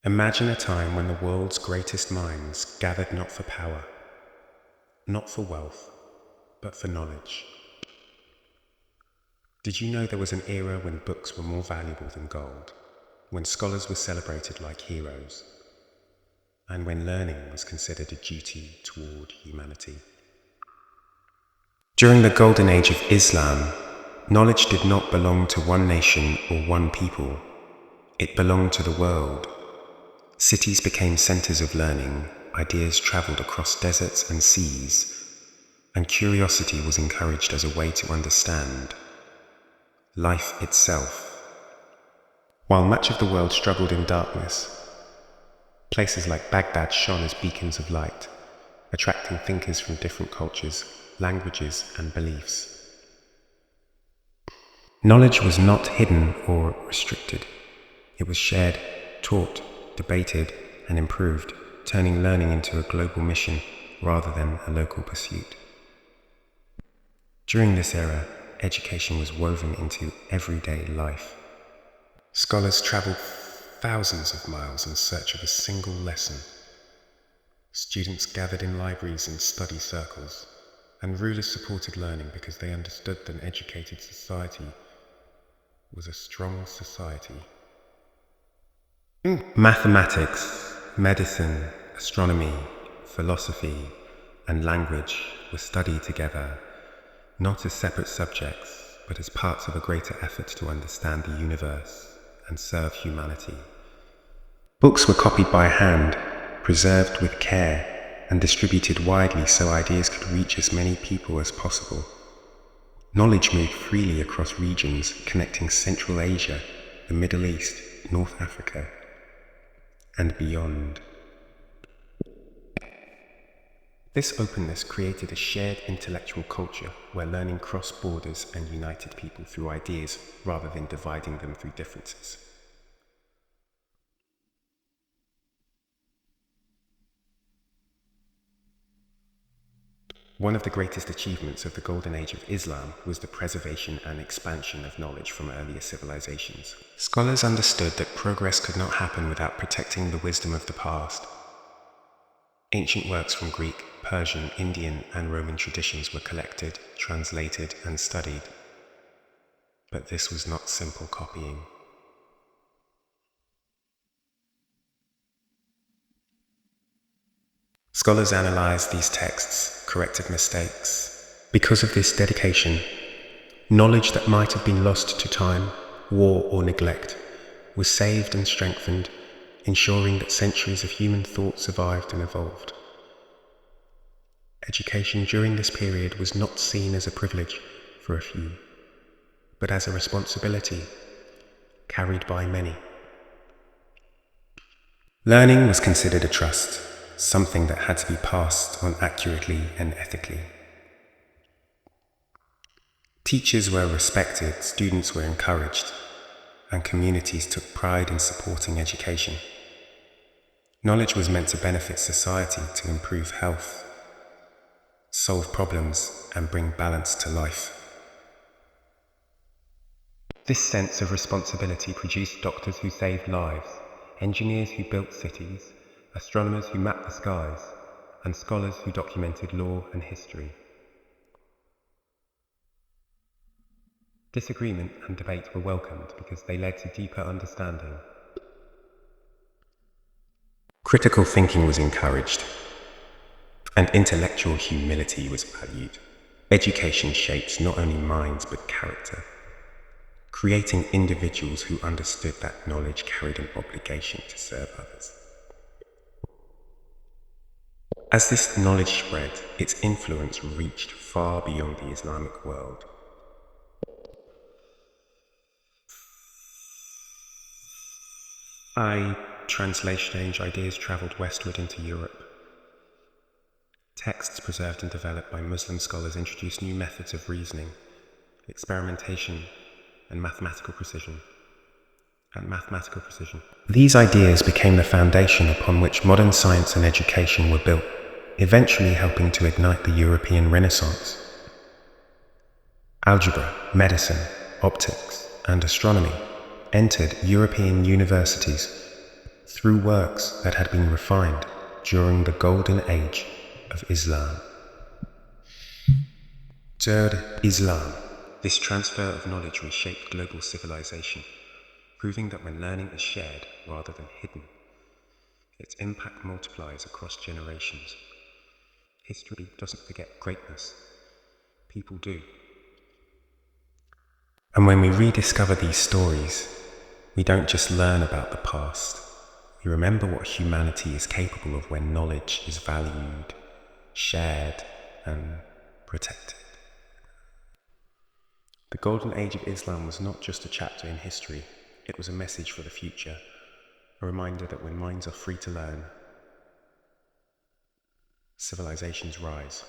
Imagine a time when the world's greatest minds gathered not for power, not for wealth, but for knowledge. Did you know there was an era when books were more valuable than gold, when scholars were celebrated like heroes, and when learning was considered a duty toward humanity? During the golden age of Islam, knowledge did not belong to one nation or one people. It belonged to the world. Cities became centers of learning, ideas traveled across deserts and seas, and curiosity was encouraged as a way to understand life itself. While much of the world struggled in darkness, places like Baghdad shone as beacons of light, attracting thinkers from different cultures, languages, and beliefs. Knowledge was not hidden or restricted. It was shared, taught, debated, and improved, turning learning into a global mission rather than a local pursuit. During this era, education was woven into everyday life. Scholars traveled thousands of miles in search of a single lesson. Students gathered in libraries and study circles, and rulers supported learning because they understood that an educated society was a strong society. Mathematics, medicine, astronomy, philosophy, and language were studied together, not as separate subjects, but as parts of a greater effort to understand the universe and serve humanity. Books were copied by hand, preserved with care, and distributed widely so ideas could reach as many people as possible. Knowledge moved freely across regions connecting Central Asia, the Middle East, North Africa, and beyond. This openness created a shared intellectual culture where learning crossed borders and united people through ideas rather than dividing them through differences. One of the greatest achievements of the golden age of Islam was the preservation and expansion of knowledge from earlier civilizations. Scholars understood that progress could not happen without protecting the wisdom of the past. Ancient works from Greek, Persian, Indian, and Roman traditions were collected, translated, and studied. But this was not simple copying. Scholars analyzed these texts, corrected mistakes. Because of this dedication, knowledge that might have been lost to time, war, or neglect was saved and strengthened, ensuring that centuries of human thought survived and evolved. Education during this period was not seen as a privilege for a few, but as a responsibility carried by many. Learning was considered a trust, something that had to be passed on accurately and ethically. Teachers were respected, students were encouraged, and communities took pride in supporting education. Knowledge was meant to benefit society, to improve health, solve problems, and bring balance to life. This sense of responsibility produced doctors who saved lives, engineers who built cities, astronomers who mapped the skies, and scholars who documented law and history. Disagreement and debate were welcomed because they led to deeper understanding. Critical thinking was encouraged, and intellectual humility was valued. Education shapes not only minds but character, creating individuals who understood that knowledge carried an obligation to serve others. As this knowledge spread, its influence reached far beyond the Islamic world. Translation age ideas traveled westward into Europe. Texts preserved and developed by Muslim scholars introduced new methods of reasoning, experimentation, and mathematical precision. These ideas became the foundation upon which modern science and education were built, eventually helping to ignite the European Renaissance. Algebra, medicine, optics, and astronomy entered European universities, through works that had been refined during the golden age of Islam. Third, Islam. This transfer of knowledge reshaped global civilization, proving that when learning is shared rather than hidden, its impact multiplies across generations. History doesn't forget greatness. People do. And when we rediscover these stories, we don't just learn about the past. We remember what humanity is capable of when knowledge is valued, shared, and protected. The Golden Age of Islam was not just a chapter in history, it was a message for the future, a reminder that when minds are free to learn, civilizations rise.